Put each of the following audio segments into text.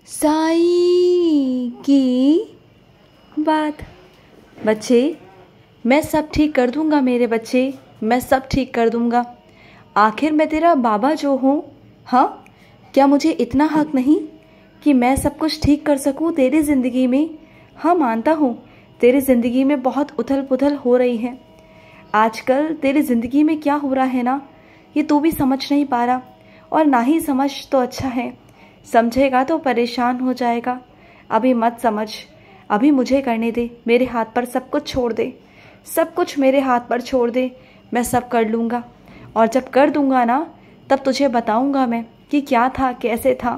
साई की बात। बच्चे, मैं सब ठीक कर दूंगा मेरे बच्चे, मैं सब ठीक कर दूंगा। आखिर मैं तेरा बाबा जो हूँ। हाँ, क्या मुझे इतना हक नहीं कि मैं सब कुछ ठीक कर सकूँ तेरी ज़िंदगी में? हाँ, मानता हूँ तेरी ज़िंदगी में बहुत उथल पुथल हो रही है। आजकल तेरी ज़िंदगी में क्या हो रहा है ना, ये तू भी समझ नहीं पा रहा, और ना ही समझ तो अच्छा है। समझेगा तो परेशान हो जाएगा। अभी मत समझ, अभी मुझे करने दे। मेरे हाथ पर सब कुछ छोड़ दे, सब कुछ मेरे हाथ पर छोड़ दे। मैं सब कर लूँगा, और जब कर दूँगा ना, तब तुझे बताऊँगा मैं कि क्या था, कैसे था,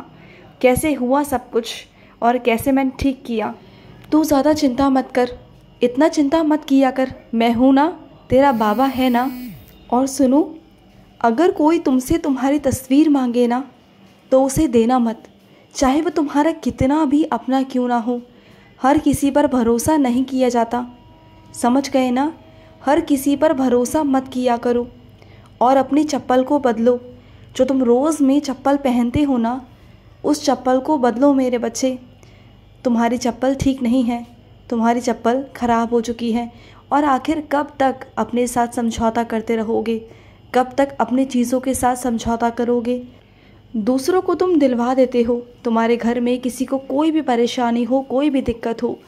कैसे हुआ सब कुछ, और कैसे मैंने ठीक किया। तू ज़्यादा चिंता मत कर, इतना चिंता मत किया कर। मैं हूँ ना, तेरा बाबा है ना। और सुनो, अगर कोई तुमसे तुम्हारी तस्वीर मांगे ना, तो उसे देना मत, चाहे वो तुम्हारा कितना भी अपना क्यों ना हो। हर किसी पर भरोसा नहीं किया जाता, समझ गए ना? हर किसी पर भरोसा मत किया करो। और अपनी चप्पल को बदलो। जो तुम रोज़ में चप्पल पहनते हो ना, उस चप्पल को बदलो मेरे बच्चे। तुम्हारी चप्पल ठीक नहीं है, तुम्हारी चप्पल खराब हो चुकी है। और आखिर कब तक अपने साथ समझौता करते रहोगे? कब तक अपनी चीज़ों के साथ समझौता करोगे? दूसरों को तुम दिलवा देते हो। तुम्हारे घर में किसी को कोई भी परेशानी हो, कोई भी दिक्कत हो,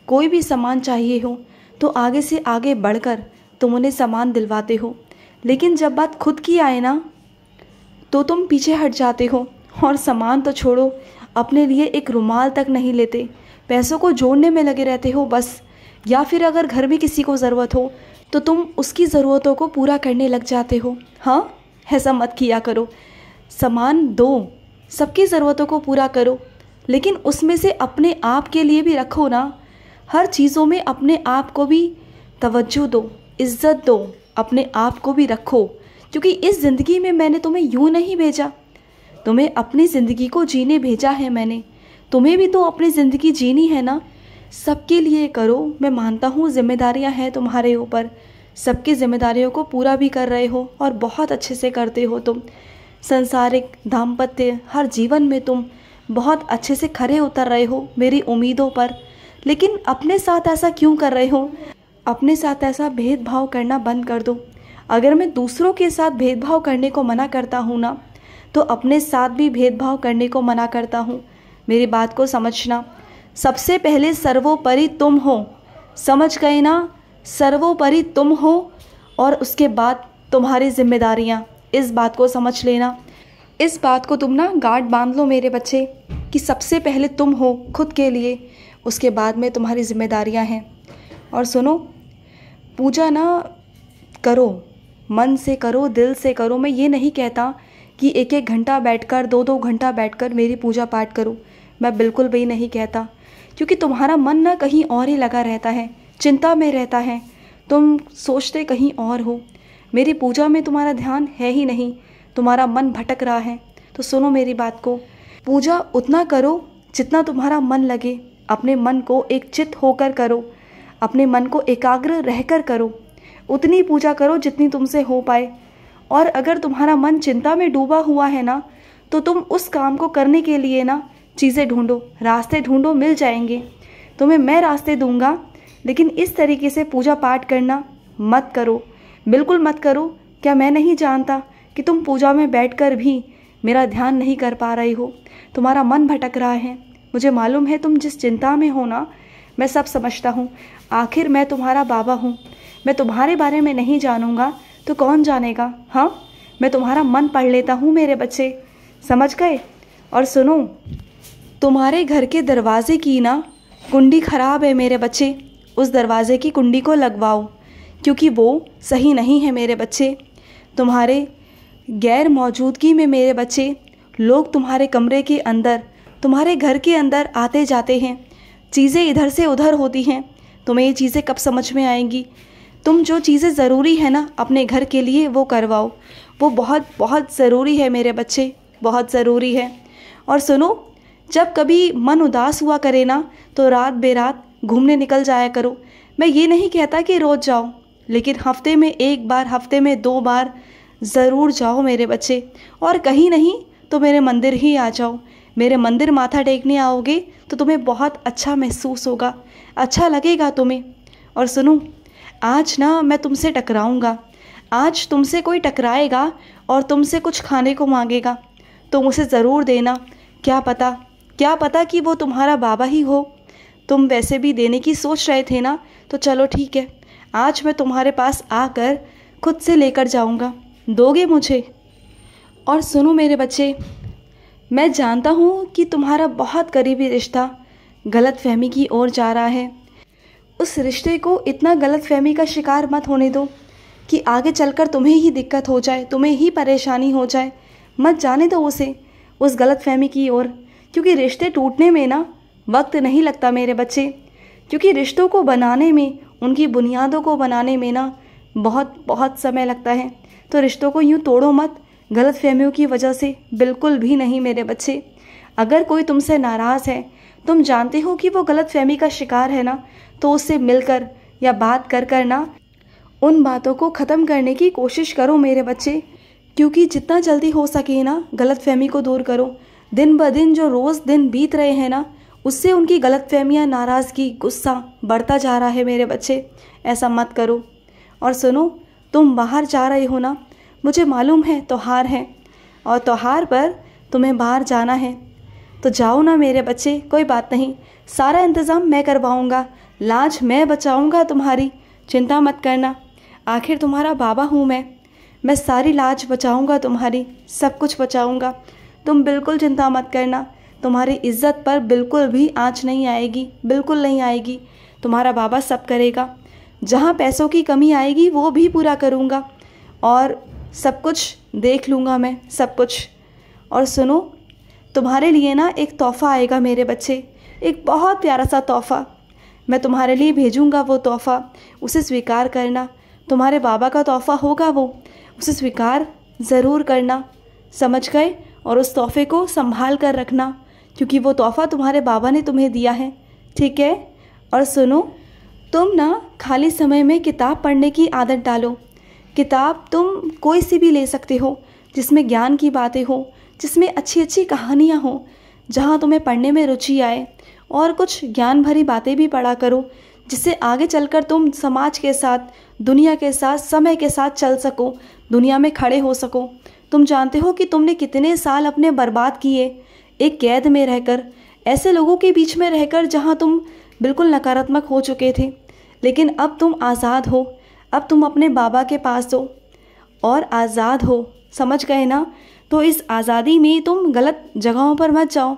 कोई भी सामान चाहिए हो, तो आगे से आगे बढ़कर तुम उन्हें सामान दिलवाते हो। लेकिन जब बात खुद की आए ना, तो तुम पीछे हट जाते हो। और सामान तो छोड़ो, अपने लिए एक रुमाल तक नहीं लेते। पैसों को जोड़ने में लगे रहते हो बस। या फिर अगर घर में किसी को ज़रूरत हो, तो तुम उसकी ज़रूरतों को पूरा करने लग जाते हो। हाँ, ऐसा मत किया करो। सामान दो, सबकी ज़रूरतों को पूरा करो, लेकिन उसमें से अपने आप के लिए भी रखो ना। हर चीज़ों में अपने आप को भी तवज्जो दो, इज़्ज़त दो, अपने आप को भी रखो। क्योंकि इस ज़िंदगी में मैंने तुम्हें यूँ नहीं भेजा, तुम्हें अपनी ज़िंदगी को जीने भेजा है मैंने। तुम्हें भी तो अपनी ज़िंदगी जीनी है ना। सबके लिए करो। मैं मानता हूँ जिम्मेदारियाँ हैं तुम्हारे ऊपर, सबकी जिम्मेदारियों को पूरा भी कर रहे हो, और बहुत अच्छे से करते हो तुम। संसारिक, दाम्पत्य, हर जीवन में तुम बहुत अच्छे से खरे उतर रहे हो मेरी उम्मीदों पर। लेकिन अपने साथ ऐसा क्यों कर रहे हो? अपने साथ ऐसा भेदभाव करना बंद कर दो। अगर मैं दूसरों के साथ भेदभाव करने को मना करता हूँ ना, तो अपने साथ भी भेदभाव करने को मना करता हूँ। मेरी बात को समझना। सबसे पहले सर्वोपरि तुम हो, समझ गए ना? सर्वोपरि तुम हो, और उसके बाद तुम्हारी जिम्मेदारियाँ। इस बात को समझ लेना। इस बात को तुम ना गांठ बांध लो मेरे बच्चे, कि सबसे पहले तुम हो खुद के लिए, उसके बाद में तुम्हारी जिम्मेदारियाँ हैं। और सुनो, पूजा ना करो, मन से करो, दिल से करो। मैं ये नहीं कहता कि एक एक घंटा बैठकर, दो दो घंटा बैठकर मेरी पूजा पाठ करो। मैं बिल्कुल भी नहीं कहता, क्योंकि तुम्हारा मन ना कहीं और ही लगा रहता है, चिंता में रहता है। तुम सोचते कहीं और हो। मेरी पूजा में तुम्हारा ध्यान है ही नहीं, तुम्हारा मन भटक रहा है। तो सुनो मेरी बात को, पूजा उतना करो जितना तुम्हारा मन लगे। अपने मन को एक चित्त होकर करो, अपने मन को एकाग्र रहकर करो। उतनी पूजा करो जितनी तुमसे हो पाए। और अगर तुम्हारा मन चिंता में डूबा हुआ है ना, तो तुम उस काम को करने के लिए ना चीज़ें ढूंढो, रास्ते ढूंढो, मिल जाएंगे। तुम्हें मैं रास्ते दूंगा, लेकिन इस तरीके से पूजा पाठ करना मत करो, बिल्कुल मत करो। क्या मैं नहीं जानता कि तुम पूजा में बैठकर भी मेरा ध्यान नहीं कर पा रही हो? तुम्हारा मन भटक रहा है। मुझे मालूम है तुम जिस चिंता में हो ना, मैं सब समझता हूँ। आखिर मैं तुम्हारा बाबा हूँ। मैं तुम्हारे बारे में नहीं जानूँगा तो कौन जानेगा? हाँ, मैं तुम्हारा मन पढ़ लेता हूँ मेरे बच्चे, समझ गए? और सुनो, तुम्हारे घर के दरवाजे की ना कुंडी खराब है मेरे बच्चे। उस दरवाजे की कुंडी को लगवाओ, क्योंकि वो सही नहीं है मेरे बच्चे। तुम्हारे गैर मौजूदगी में मेरे बच्चे, लोग तुम्हारे कमरे के अंदर, तुम्हारे घर के अंदर आते जाते हैं। चीज़ें इधर से उधर होती हैं। तुम्हें ये चीज़ें कब समझ में आएंगी? तुम जो चीज़ें ज़रूरी है ना अपने घर के लिए, वो करवाओ। वो बहुत बहुत ज़रूरी है मेरे बच्चे, बहुत ज़रूरी है। और सुनो, जब कभी मन उदास हुआ करे ना, तो रात बेरात घूमने निकल जाया करो। मैं ये नहीं कहता कि रोज़ जाओ, लेकिन हफ्ते में एक बार, हफ्ते में 2 बार ज़रूर जाओ मेरे बच्चे। और कहीं नहीं तो मेरे मंदिर ही आ जाओ। मेरे मंदिर माथा टेकने आओगे तो तुम्हें बहुत अच्छा महसूस होगा, अच्छा लगेगा तुम्हें। और सुनो, आज ना मैं तुमसे टकराऊँगा। आज तुमसे कोई टकराएगा और तुमसे कुछ खाने को मांगेगा, तुम उसे ज़रूर देना। क्या पता कि वो तुम्हारा बाबा ही हो। तुम वैसे भी देने की सोच रहे थे ना, तो चलो ठीक है, आज मैं तुम्हारे पास आकर खुद से लेकर जाऊंगा। दोगे मुझे? और सुनो मेरे बच्चे, मैं जानता हूँ कि तुम्हारा बहुत करीबी रिश्ता गलतफहमी की ओर जा रहा है। उस रिश्ते को इतना गलतफहमी का शिकार मत होने दो कि आगे चलकर तुम्हें ही दिक्कत हो जाए, तुम्हें ही परेशानी हो जाए। मत जाने दो उसे उस गलतफहमी की ओर, क्योंकि रिश्ते टूटने में ना वक्त नहीं लगता मेरे बच्चे। क्योंकि रिश्तों को बनाने में, उनकी बुनियादों को बनाने में ना बहुत समय लगता है। तो रिश्तों को यूँ तोड़ो मत गलतफहमियों की वजह से, बिल्कुल भी नहीं मेरे बच्चे। अगर कोई तुमसे नाराज़ है, तुम जानते हो कि वो गलतफहमी का शिकार है ना, तो उससे मिलकर या बात कर ना उन बातों को ख़त्म करने की कोशिश करो मेरे बच्चे। क्योंकि जितना जल्दी हो सके ना गलतफहमी को दूर करो। दिन ब दिन जो रोज़ दिन बीत रहे हैं ना, उससे उनकी गलतफहमियाँ, नाराज़गी, गुस्सा बढ़ता जा रहा है मेरे बच्चे। ऐसा मत करो। और सुनो, तुम बाहर जा रहे हो ना, मुझे मालूम है त्योहार है और त्योहार पर तुम्हें बाहर जाना है, तो जाओ ना मेरे बच्चे, कोई बात नहीं, सारा इंतज़ाम मैं करवाऊँगा, लाज मैं बचाऊँगा तुम्हारी, चिंता मत करना। आखिर तुम्हारा बाबा हूँ मैं सारी लाज बचाऊँगा तुम्हारी, सब कुछ बचाऊँगा। तुम बिल्कुल चिंता मत करना, तुम्हारी इज्जत पर बिल्कुल भी आँच नहीं आएगी, बिल्कुल नहीं आएगी। तुम्हारा बाबा सब करेगा। जहाँ पैसों की कमी आएगी वो भी पूरा करूँगा और सब कुछ देख लूँगा मैं, सब कुछ। और सुनो, तुम्हारे लिए ना एक तोहफ़ा आएगा मेरे बच्चे, एक बहुत प्यारा सा तोहफ़ा मैं तुम्हारे लिए भेजूँगा। वो तोहफ़ा उसे स्वीकार करना। तुम्हारे बाबा का तोहफ़ा होगा वो, उसे स्वीकार ज़रूर करना, समझ गए? और उस तोहफ़े को संभाल कर रखना, क्योंकि वो तोहफ़ा तुम्हारे बाबा ने तुम्हें दिया है, ठीक है? और सुनो, तुम ना खाली समय में किताब पढ़ने की आदत डालो। किताब तुम कोई सी भी ले सकते हो, जिसमें ज्ञान की बातें हो, जिसमें अच्छी अच्छी कहानियाँ हो, जहाँ तुम्हें पढ़ने में रुचि आए। और कुछ ज्ञान भरी बातें भी पढ़ा करो, जिससे आगे चलकर तुम समाज के साथ, दुनिया के साथ, समय के साथ चल सको, दुनिया में खड़े हो सको। तुम जानते हो कि तुमने कितने साल अपने बर्बाद किए एक कैद में रहकर, ऐसे लोगों के बीच में रहकर जहाँ तुम बिल्कुल नकारात्मक हो चुके थे। लेकिन अब तुम आज़ाद हो, अब तुम अपने बाबा के पास हो और आज़ाद हो, समझ गए ना? तो इस आज़ादी में तुम गलत जगहों पर मत जाओ,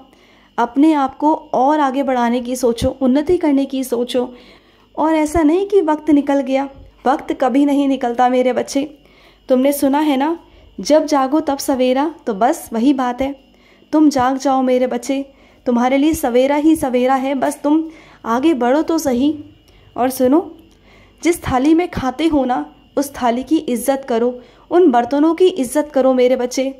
अपने आप को और आगे बढ़ाने की सोचो, उन्नति करने की सोचो। और ऐसा नहीं कि वक्त निकल गया, वक्त कभी नहीं निकलता मेरे बच्चे। तुमने सुना है ना, जब जागो तब सवेरा, तो बस वही बात है। तुम जाग जाओ मेरे बच्चे, तुम्हारे लिए सवेरा ही सवेरा है, बस तुम आगे बढ़ो तो सही। और सुनो, जिस थाली में खाते हो ना, उस थाली की इज्जत करो, उन बर्तनों की इज्जत करो मेरे बच्चे।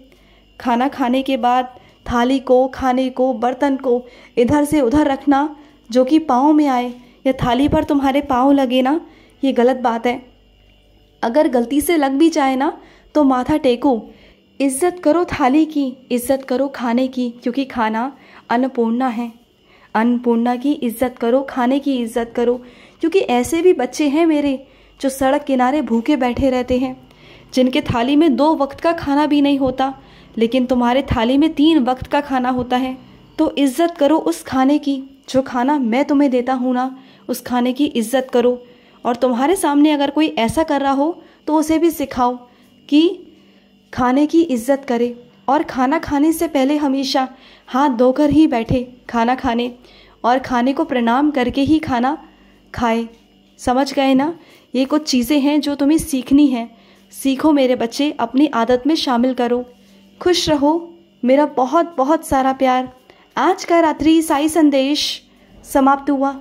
खाना खाने के बाद थाली को, खाने को, बर्तन को इधर से उधर रखना जो कि पाँव में आए या थाली पर तुम्हारे पाँव लगे ना, ये गलत बात है। अगर गलती से लग भी जाए ना, तो माथा टेको। इज्जत करो थाली की, इज्जत करो खाने की, क्योंकि खाना अन्नपूर्णा है। अन्नपूर्णा की इज्जत करो, खाने की इज्जत करो। क्योंकि ऐसे भी बच्चे हैं मेरे जो सड़क किनारे भूखे बैठे रहते हैं, जिनके थाली में 2 वक्त का खाना भी नहीं होता, लेकिन तुम्हारे थाली में 3 वक्त का खाना होता है। तो इज्जत करो उस खाने की, जो खाना मैं तुम्हें देता हूँ ना, उस खाने की इज्जत करो। और तुम्हारे सामने अगर कोई ऐसा कर रहा हो तो उसे भी सिखाओ कि खाने की इज्जत करे। और खाना खाने से पहले हमेशा हाथ धोकर ही बैठे खाना खाने, और खाने को प्रणाम करके ही खाना खाए। समझ गए ना? ये कुछ चीज़ें हैं जो तुम्हें सीखनी है। सीखो मेरे बच्चे, अपनी आदत में शामिल करो। खुश रहो, मेरा बहुत बहुत सारा प्यार। आज का रात्रि साई संदेश समाप्त हुआ।